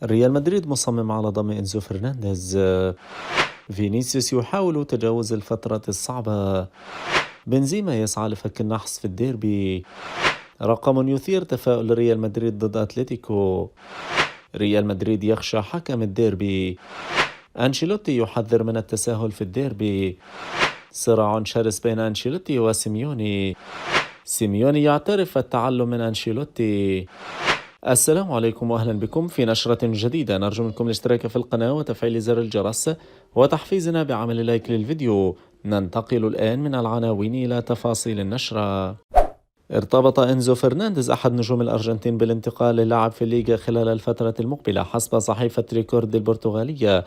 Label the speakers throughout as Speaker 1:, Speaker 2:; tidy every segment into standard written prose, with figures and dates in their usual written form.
Speaker 1: ريال مدريد مصمم على ضم إنزو فرنانديز. فينيسيوس يحاول تجاوز الفترة الصعبة. بنزيما يسعى لفك النحس في الديربي. رقم يثير تفاؤل ريال مدريد ضد أتلتيكو. ريال مدريد يخشى حكم الديربي. أنشيلوتي يحذر من التساهل في الديربي. صراع شرس بين أنشيلوتي وسيميوني. سيميوني يعترف التعلم من أنشيلوتي. السلام عليكم وأهلا بكم في نشرة جديدة. نرجو منكم الاشتراك في القناة وتفعيل زر الجرس وتحفيزنا بعمل لايك للفيديو. ننتقل الآن من العناوين إلى تفاصيل النشرة. ارتبط إنزو فرنانديز أحد نجوم الأرجنتين بالانتقال للعب في الليغا خلال الفترة المقبلة حسب صحيفة ريكورد البرتغالية،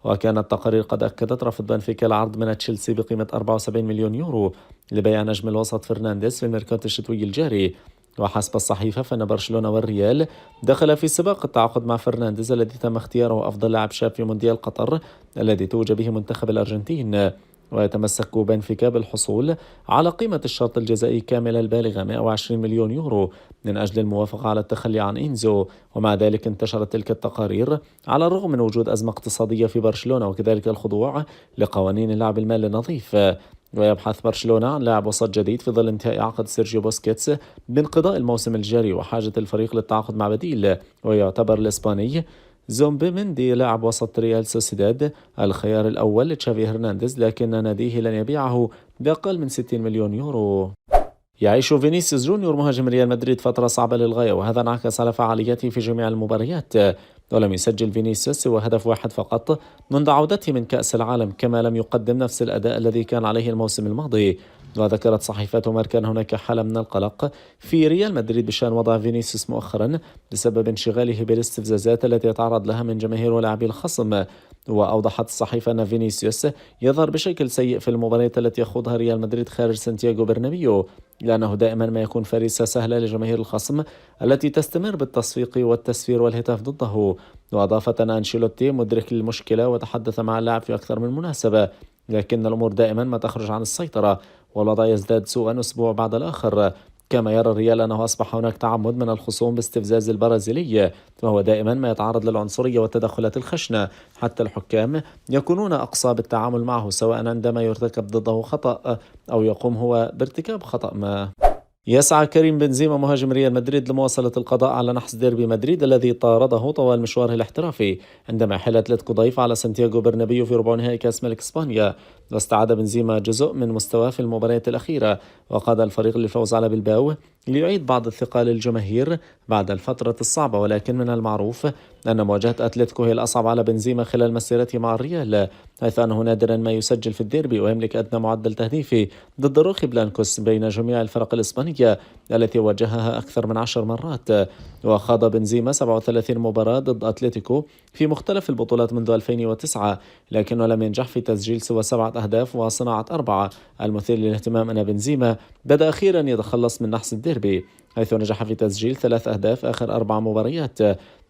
Speaker 1: وكانت التقارير قد أكدت رفض بنفيكا العرض من تشيلسي بقيمة 74 مليون يورو لبيع نجم الوسط فرنانديز في الميركاتو الشتوي الجاري. وحسب الصحيفة فإن برشلونة والريال دخل في سباق التعاقد مع فرنانديز الذي تم اختياره أفضل لاعب شاب في مونديال قطر الذي توج به منتخب الأرجنتين. ويتمسك بنفيكا بالحصول على قيمة الشرط الجزائي كاملة البالغة 120 مليون يورو من أجل الموافقة على التخلي عن إنزو. ومع ذلك انتشرت تلك التقارير على الرغم من وجود أزمة اقتصادية في برشلونة وكذلك الخضوع لقوانين اللعب المال النظيف. ويبحث برشلونة عن لاعب وسط جديد في ظل انتهاء عقد سيرجيو بوسكيتس بانقضاء الموسم الجاري وحاجة الفريق للتعاقد مع بديل. ويعتبر الإسباني زومبيمندي لاعب وسط ريال سوسيداد الخيار الأول لتشافي هرنانديز، لكن ناديه لن يبيعه بأقل من 60 مليون يورو. يعيش فينيسيوس جونيور مهاجم ريال مدريد فترة صعبة للغاية، وهذا انعكس على فعاليته في جميع المباريات، ولم يسجل فينيسيوس سوى هدف واحد فقط منذ عودته من كأس العالم، كما لم يقدم نفس الأداء الذي كان عليه الموسم الماضي. وذكرت صحيفة ماركا أن هناك حالة من القلق في ريال مدريد بشأن وضع فينيسيوس مؤخرا بسبب انشغاله بالاستفزازات التي يتعرض لها من جماهير ولاعبي الخصم. وأوضحت الصحيفة أن فينيسيوس يظهر بشكل سيء في المباريات التي يخوضها ريال مدريد خارج سانتياغو برنابيو، لأنه دائما ما يكون فريسة سهلة لجماهير الخصم التي تستمر بالتصفيق والتسفير والهتاف ضده. وأضافت أن أنشيلوتي مدرك للمشكلة وتحدث مع اللاعب في أكثر من مناسبة، لكن الأمور دائما ما تخرج عن السيطرة والوضع يزداد سوءا أسبوع بعد الآخر. كما يرى الريال أنه أصبح هناك تعمد من الخصوم باستفزاز البرازيلي، وهو دائما ما يتعرض للعنصرية والتدخلات الخشنة، حتى الحكام يكونون أقصى بالتعامل معه سواء عندما يرتكب ضده خطأ أو يقوم هو بارتكاب خطأ ما. يسعى كريم بنزيما مهاجم ريال مدريد لمواصلة القضاء على نحس ديربي مدريد الذي طارده طوال مشواره الاحترافي عندما يحل أتلتيكو ضيف على سانتياغو برنابيو في ربع نهائي كأس ملك إسبانيا. واستعاد بنزيما جزء من مستواه في المباريات الأخيرة، وقاد الفريق للفوز على بلباو ليعيد بعض الثقة للجماهير بعد الفترة الصعبة. ولكن من المعروف أن مواجهة أتلتيكو هي الأصعب على بنزيما خلال مسيرته مع الريال، حيث أنه نادرا ما يسجل في الديربي ويملك أدنى معدل تهديفي ضد روخي بلانكوس بين جميع الفرق الإسبانية التي واجهها أكثر من 10 مرات. وخاض بنزيما 37 مباراة ضد أتلتيكو في مختلف البطولات منذ 2009، لكنه لم ينجح في تسجيل سوى 7 أهداف وصناعة 4. المثير للاهتمام أن بنزيما بدأ أخيرا يتخلص من نحس الديربي، حيث نجح في تسجيل 3 أهداف آخر 4 مباريات،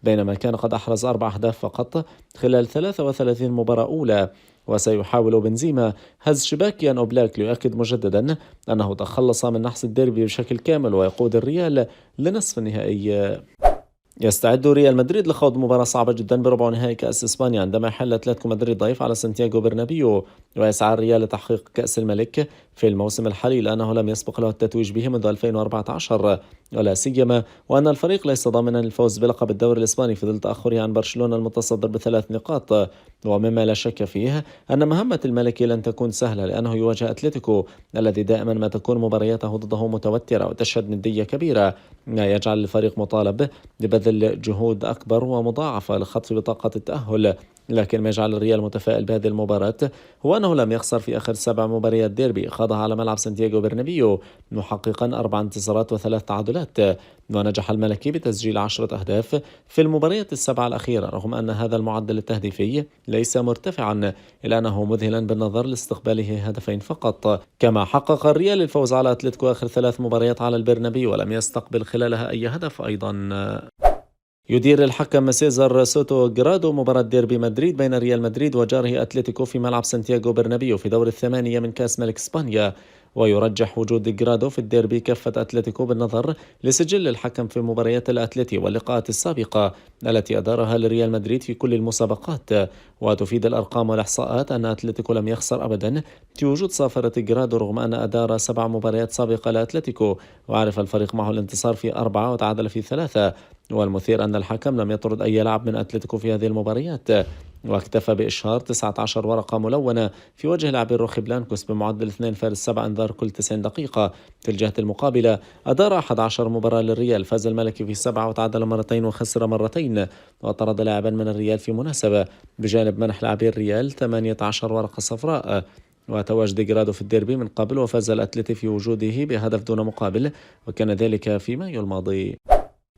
Speaker 1: بينما كان قد أحرز 4 أهداف فقط خلال 33 مباراة أولى. وسيحاول بنزيما هز شباك يان أوبلاك ليؤكد مجددا أنه تخلص من نحس الديربي بشكل كامل ويقود الريال لنصف النهائي. يستعد ريال مدريد لخوض مباراة صعبة جدا بربع نهائي كأس إسبانيا عندما يحل أتلتيكو مدريد ضيف على سانتياغو برنابيو. ويسعى الريال لتحقيق كأس الملك في الموسم الحالي لأنه لم يسبق له التتويج به منذ 2014، ولا سيما وأن الفريق ليس ضامنا الفوز بلقب الدوري الإسباني في ظل تأخره عن برشلونة المتصدر ب3 نقاط. ومما لا شك فيه أن مهمة الملكي لن تكون سهلة، لأنه يواجه أتلتيكو الذي دائما ما تكون مبارياته ضده متوترة وتشهد ندية كبيرة، ما يجعل الفريق مطالب ببذل جهود أكبر ومضاعفة لخطف بطاقة التأهل. لكن ما يجعل الريال متفائل بهذه المباراة هو أنه لم يخسر في آخر 7 مباريات ديربي خاضها على ملعب سانتياغو برنابيو، محققا 4 انتصارات و3 تعادلات. ونجح الملكي بتسجيل 10 أهداف في المباريات ال7 الأخيرة، رغم أن هذا المعدل التهديفي ليس مرتفعا إلا أنه مذهلا بالنظر لاستقباله هدفين فقط. كما حقق الريال الفوز على أتلتيكو آخر 3 مباريات على البرنابيو ولم يستقبل خلالها أي هدف أيضا. يدير الحكم سيزار سوتو جرادو مباراة ديربي مدريد بين ريال مدريد وجاره أتلتيكو في ملعب سانتياغو برنابيو في دور الثمانية من كأس ملك إسبانيا. ويرجح وجود جرادو في الديربي كافة أتلتيكو بالنظر لسجل الحكم في مباريات الأتلتي واللقاءات السابقة التي أدارها لريال مدريد في كل المسابقات. وتفيد الأرقام والإحصاءات أن أتلتيكو لم يخسر أبدا في وجود صافرة جرادو رغم أن أدار 7 مباريات سابقة لأتلتيكو، وعرف الفريق معه الانتصار في 4 وتعادل في 3. والمثير أن الحكم لم يطرد أي لاعب من أتلتيكو في هذه المباريات، واكتفى بإشهار 19 ورقة ملونة في وجه لاعبي روخي بلانكوس بمعدل 2.7 أنذار كل 90 دقيقة. في الجهة المقابلة أدار 11 مباراة للريال، فاز الملكي في 7 وتعادل مرتين وخسر مرتين، وطرد لاعبا من الريال في مناسبة، بجانب منح لاعبي الريال 18 ورقة صفراء. وتواجد جرادو في الديربي من قبل، وفاز الأتلتي في وجوده بهدف دون مقابل، وكان ذلك في مايو الماضي.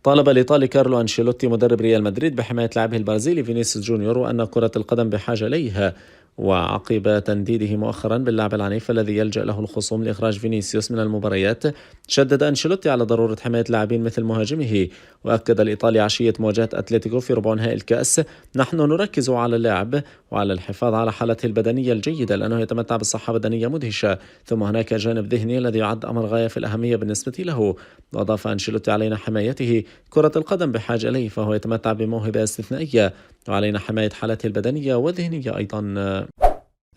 Speaker 1: طالب الإيطالي كارلو أنشيلوتي مدرب ريال مدريد بحماية لاعبه البرازيلي فينيسيوس جونيور، وأن كرة القدم بحاجة إليها. وعقب تنديده مؤخرا باللعب العنيف الذي يلجأ له الخصوم لإخراج فينيسيوس من المباريات، شدد أنشيلوتي على ضرورة حماية لاعبين مثل مهاجمه. وأكد الإيطالي عشية مواجهة أتلتيكو في ربع نهائي الكأس: نحن نركز على اللعب وعلى الحفاظ على حالته البدنية الجيدة لأنه يتمتع بصحة بدنية مدهشة، ثم هناك جانب ذهني الذي يعد أمر غاية في الأهمية بالنسبة له. وأضاف أنشيلوتي: علينا حمايته، كرة القدم بحاجة إليه، فهو يتمتع بموهبة استثنائية، وعلينا حماية حالته البدنية والذهنية أيضا.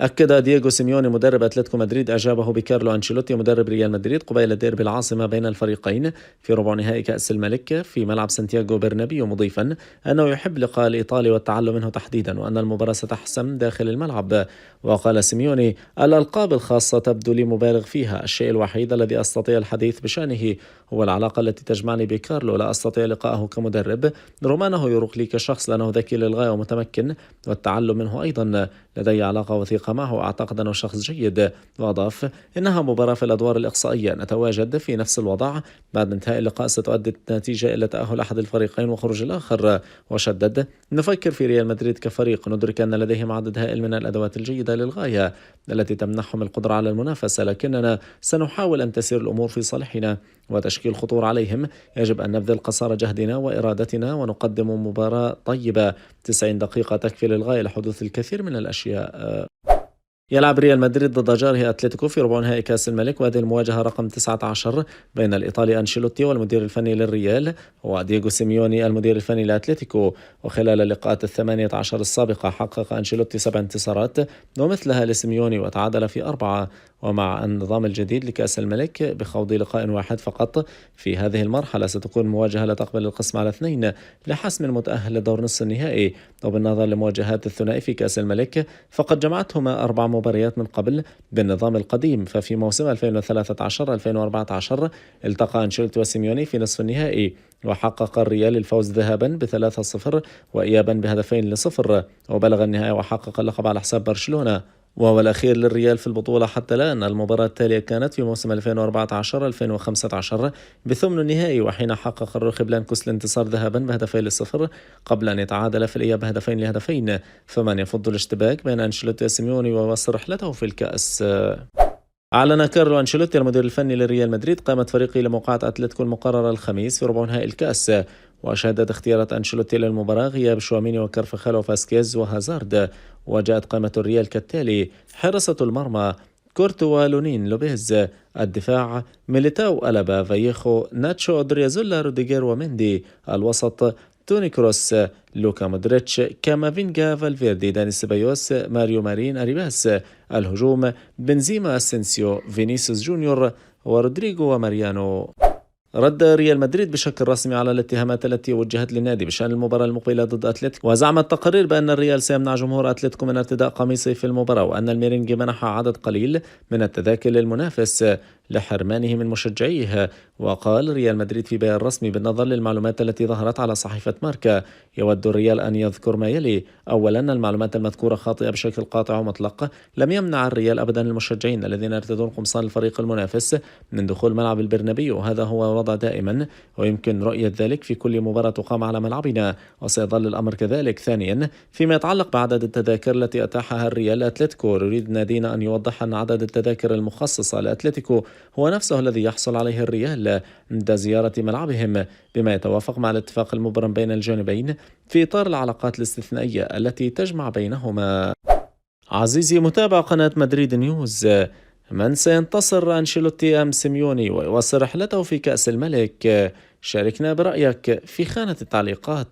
Speaker 1: أكد دييغو سيميوني مدرب أتلتيكو مدريد إعجابه بكارلو أنشيلوتي مدرب ريال مدريد قبيل ديربي العاصمة بين الفريقين في ربع نهائي كأس الملك في ملعب سانتياغو برنابيو، مضيفا أنه يحب لقاء الإيطالي والتعلم منه تحديدا، وأن المباراة ستحسم داخل الملعب. وقال سيميوني: الألقاب الخاصة تبدو لي مبالغ فيها، الشيء الوحيد الذي أستطيع الحديث بشأنه هو العلاقة التي تجمعني بكارلو، لا أستطيع لقاءه كمدرب رغم أنه يروق لي كشخص لأنه ذكي للغاية ومتمكن، والتعلم منه أيضا، لدي علاقة وثيقة معه وأعتقد أنه شخص جيد. وأضاف: إنها مباراة في الأدوار الإقصائية، نتواجد في نفس الوضع، بعد انتهاء اللقاء ستؤدي النتيجة إلى تأهل أحد الفريقين وخروج الآخر. وشدد: نفكر في ريال مدريد كفريق، ندرك أن لديهم عدد هائل من الأدوات الجيدة للغاية التي تمنحهم القدرة على المنافسة، لكننا سنحاول أن تسير الأمور في صالحنا وتشكيل خطور عليهم. يجب أن نبذل قصارى جهدنا وإرادتنا ونقدم مباراة طيبة، 90 دقيقة تكفي للغاية لحدوث الكثير من الأشياء. يلعب ريال مدريد ضد جاره أتلتيكو في ربع نهائي كأس الملك، وهذه المواجهة رقم 19 بين الإيطالي أنشيلوتي والمدير الفني للريال ودييغو سيميوني المدير الفني لأتلتيكو. وخلال اللقاءات 18 السابقة حقق أنشيلوتي 7 انتصارات ومثلها لسيميوني، وتعادل في 4. ومع النظام الجديد لكأس الملك بخوض لقاء واحد فقط في هذه المرحلة، ستكون مواجهة لا تقبل القسم على 2 لحسم المتأهل لدور نصف النهائي. وبالنظر لمواجهات الثنائي في كأس الملك فقد جمعتهما 4 مباريات من قبل بالنظام القديم، ففي موسم 2013-2014 التقى أنشيلوتي وسيميوني في نصف النهائي، وحقق الريال الفوز ذهابا ب3-0 وإيابا ب2-0، وبلغ النهائي وحقق اللقب على حساب برشلونة، وهو الأخير للريال في البطولة حتى الآن. المباراة التالية كانت في موسم 2014-2015 بثمن النهائي، وحين حقق الروخي بلانكوس الانتصار ذهابا ب2-0 قبل أن يتعادل في الإياب 2-2. فمن يفض الاشتباك بين أنشيلوتي وسيميوني وواصل رحلته في الكأس. أعلن كارلو أنشيلوتي المدير الفني لريال مدريد قائمة فريقه لموقعة أتلتيكو المقررة الخميس في ربع نهائي الكأس. وشهدت اختيارات أنشيلوتي للمباراة غياب شواميني وكارفخال وفاسكيز وهازارد. وجاءت قائمة الريال كالتالي: حراسة المرمى كورتوا، لونين، لوبيز. الدفاع: ميليتاو، ألابا، فايخو، ناتشو، أودريازولا، روديجير، وميندي. الوسط: توني كروس، لوكا مودريتش، كامافينجا، فالفيردي، داني سيبايوس، ماريو مارين، أريباس. الهجوم: بنزيما، أسينسيو، فينيسيوس جونيور، ورودريغو، وماريانو. رد ريال مدريد بشكل رسمي على الاتهامات التي وجهت للنادي بشأن المباراة المقبلة ضد أتلتيكو، وزعم التقارير بأن الريال سيمنع جمهور أتلتيكو من ارتداء قميصه في المباراة، وأن الميرينج منح عدد قليل من التذاكر للمنافس لحرمانه من مشجعيه. وقال ريال مدريد في بيان رسمي: بالنظر للمعلومات التي ظهرت على صحيفة ماركا، يود الريال أن يذكر ما يلي: أولا، المعلومات المذكورة خاطئة بشكل قاطع ومطلق. لم يمنع الريال أبدا المشجعين الذين يرتدون قمصان الفريق المنافس من دخول ملعب البرنابيو، وهذا هو الوضع دائما، ويمكن رؤية ذلك في كل مباراة تقام على ملعبنا، وسيظل الأمر كذلك. ثانيا، فيما يتعلق بعدد التذاكر التي أتاحها الريال لأتلتيكو، يريد نادينا أن يوضح أن عدد التذاكر المخصصة لأتلتيكو هو نفسه الذي يحصل عليه الريال عند زيارة ملعبهم، بما يتوافق مع الاتفاق المبرم بين الجانبين في إطار العلاقات الاستثنائية التي تجمع بينهما. عزيزي متابع قناة مدريد نيوز، من سينتصر أنشيلوتي أم سيميوني ويواصل رحلته في كأس الملك؟ شاركنا برأيك في خانة التعليقات.